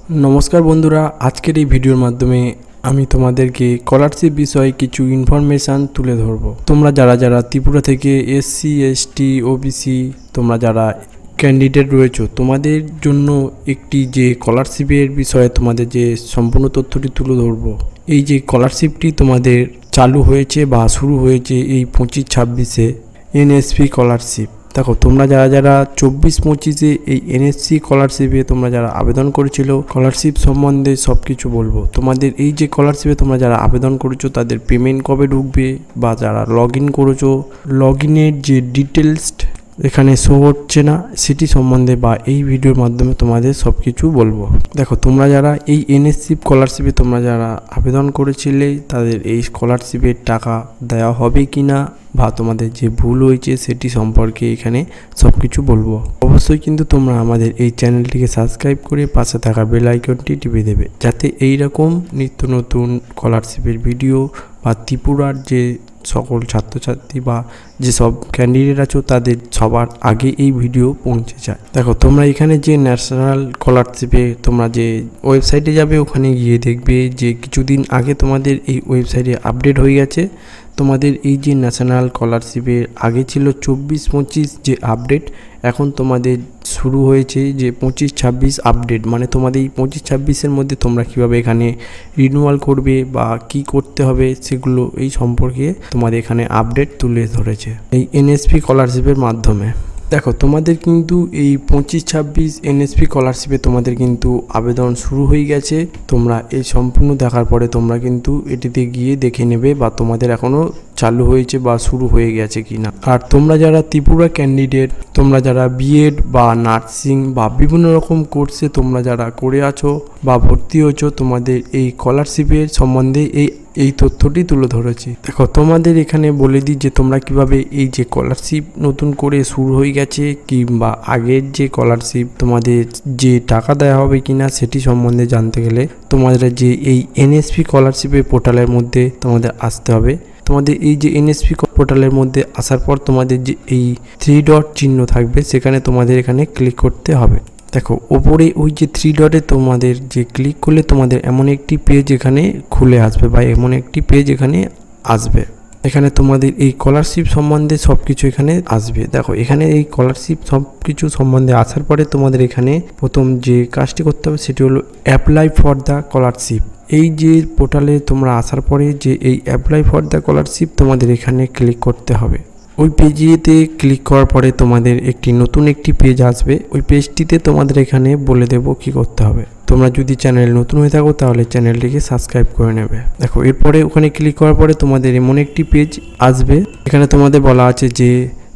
नमस्कार बंधुरा आजकेर এই ভিডিওর মাধ্যমে আমি তোমাদেরকে স্কলারশিপ বিষয়ে কিছু ইনফরমেশন তুলে ধরব। তোমরা যারা যারা ত্রিপুরা থেকে এসসি এসটি ওবিসি তোমরা যারা ক্যান্ডিডেট রয়েছো তোমাদের জন্য একটি যে স্কলারশিপের বিষয়ে তোমাদের যে সম্পূর্ণ তথ্যটি তুলে ধরব। এই যে স্কলারশিপটি তোমাদের চালু হয়েছে বা শুরু হয়েছে এই 25-26-এ এনএসপি স্কলারশিপ। দেখো তোমরা যারা যারা 24-25-এ এই এনএসসি স্কলারশিপে তোমরা যারা আবেদন করেছিল স্কলারশিপ সম্বন্ধে সব কিছু বলবো। তোমাদের এই যে স্কলারশিপে তোমরা যারা আবেদন করেছো তাদের পেমেন্ট কবে ঢুকবে বা যারা লগ ইন করেছো লগ ইনের যে ডিটেলস এখানে শো হচ্ছে না সেটি সম্বন্ধে বা এই ভিডিওর মাধ্যমে তোমাদের সব কিছু বলবো। দেখো তোমরা যারা এই এনএসসি স্কলারশিপে তোমরা যারা আবেদন করেছিলে তাদের এই স্কলারশিপের টাকা দেওয়া হবে কি না বা তোমাদের যে ভুল হয়েছে সেটি সম্পর্কে এখানে সব কিছু বলবো। অবশ্যই কিন্তু তোমরা আমাদের এই চ্যানেলটিকে সাবস্ক্রাইব করে পাশে থাকা বেল আইকনটি টিপে দেবে যাতে এই রকম নিত্য নতুন স্কলারশিপের ভিডিও বা ত্রিপুরার যে সকল ছাত্রছাত্রী বা যেসব ক্যান্ডিডেট আছো তাদের সবার আগে এই ভিডিও পৌঁছে যায়। দেখো তোমরা এখানে যে ন্যাশনাল স্কলারশিপে তোমরা যে ওয়েবসাইটে যাবে ওখানে গিয়ে দেখবে যে কিছুদিন আগে তোমাদের এই ওয়েবসাইটে আপডেট হয়ে গেছে। তোমাদের এই যে ন্যাশনাল স্কলারশিপের আগে ছিল 24-25 যে আপডেট, এখন তোমাদের শুরু হয়েছে যে 25-26 আপডেট। মানে তোমাদের এই 25-26-এর মধ্যে তোমরা কিভাবে এখানে রিনিউয়াল করবে বা কি করতে হবে সেগুলো এই সম্পর্কে তোমাদের এখানে আপডেট তুলে ধরেছে এই এনএসপি স্কলারশিপের মাধ্যমে। দেখো তোমাদের কিন্তু এই 25-26 এনএসপি স্কলারশিপে তোমাদের কিন্তু আবেদন শুরু হয়ে গেছে। তোমরা এই সম্পূর্ণ দেখার পরে তোমরা কিন্তু এটিতে গিয়ে দেখে নেবে বা তোমাদের এখনও চালু হয়েছে বা শুরু হয়ে গেছে কিনা। আর তোমরা যারা ত্রিপুরা ক্যান্ডিডেট তোমরা যারা বিএড বা নার্সিং বা বিভিন্ন রকম কোর্সে তোমরা যারা করে আছো বা ভর্তি হয়েছো তোমাদের এই স্কলারশিপের সম্বন্ধে এই তথ্যটি তুলে ধরেছি। দেখো তোমাদের এখানে বলে দিই যে তোমরা কিভাবে এই যে স্কলারশিপ নতুন করে শুরু হয়ে গেছে কিংবা আগের যে স্কলারশিপ তোমাদের যে টাকা দেওয়া হবে কিনা সেটি সম্বন্ধে জানতে গেলে তোমাদের যে এই এনএসপি স্কলারশিপের পোর্টালের মধ্যে তোমাদের আসতে হবে। তোমাদের এই যে এনএসপি পোর্টালের মধ্যে আসার পর তোমাদের যে এই 3 ডট চিহ্ন থাকবে সেখানে তোমাদের এখানে ক্লিক করতে হবে। দেখো ওপরে ওই যে 3 ডটে তোমাদের যে ক্লিক করলে তোমাদের এমন একটি পেজ এখানে খুলে আসবে বা এমন একটি পেজ এখানে আসবে। এখানে তোমাদের এই স্কলারশিপ সম্বন্ধে সব কিছু এখানে আসবে। দেখো এখানে এই স্কলারশিপ সব কিছু সম্বন্ধে আসার পরে তোমাদের এখানে প্রথম যে কাজটি করতে হবে সেটি হলো অ্যাপ্লাই ফর দ্য স্কলারশিপ। এই যে পোর্টালে তোমরা আসার পরে যে এই অ্যাপ্লাই ফর দ্য স্কলারশিপ তোমাদের এখানে ক্লিক করতে হবে। ওই পেজেতে ক্লিক করার পরে তোমাদের নতুন একটি পেজ আসবে। ওই পেজটিতে তোমাদের এখানে বলে দেব কি করতে হবে। তোমরা যদি চ্যানেল নতুন হয়ে থাকো তাহলে চ্যানেলটিকে সাবস্ক্রাইব করে নেবে। দেখো এরপরে ওখানে ক্লিক করার পরে তোমাদের এমন একটি পেজ আসবে। এখানে তোমাদের বলা আছে যে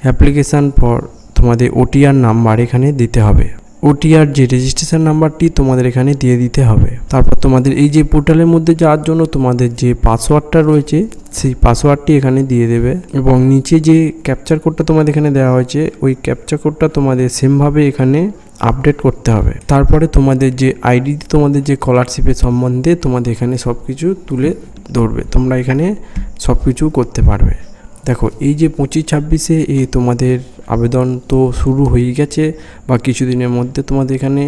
অ্যাপ্লিকেশান ফর তোমাদের ওটিআর নাম্বার এখানে দিতে হবে। ওটিআর যে রেজিস্ট্রেশন নাম্বারটি তোমাদের এখানে দিয়ে দিতে হবে। তারপর তোমাদের এই যে পোর্টালের মধ্যে যাওয়ার জন্য তোমাদের যে পাসওয়ার্ডটা রয়েছে সেই পাসওয়ার্ডটি এখানে দিয়ে দেবে এবং নিচে যে ক্যাপচার কোডটা তোমাদের এখানে দেওয়া হয়েছে ওই ক্যাপচার কোডটা তোমাদের সেমভাবে এখানে আপডেট করতে হবে। তারপরে তোমাদের যে আইডি তোমাদের যে স্কলারশিপের সম্বন্ধে তোমাদের এখানে সব কিছু তুলে ধরবে। তোমরা এখানে সব কিছু করতে পারবে। দেখো এই যে 25-26-এ তোমাদের আবেদন তো শুরু হয়ে গেছে বা কিছুদিনের মধ্যে তোমাদের এখানে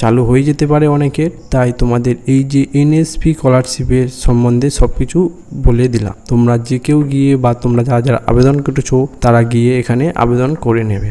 চালু হয়ে যেতে পারে অনেকের। তাই তোমাদের এই যে এনএসপি স্কলারশিপের সম্বন্ধে সব কিছু বলে দিলাম। তোমরা যে কেউ গিয়ে বা তোমরা যারা যারা আবেদন করেছো তারা গিয়ে এখানে আবেদন করে নেবে।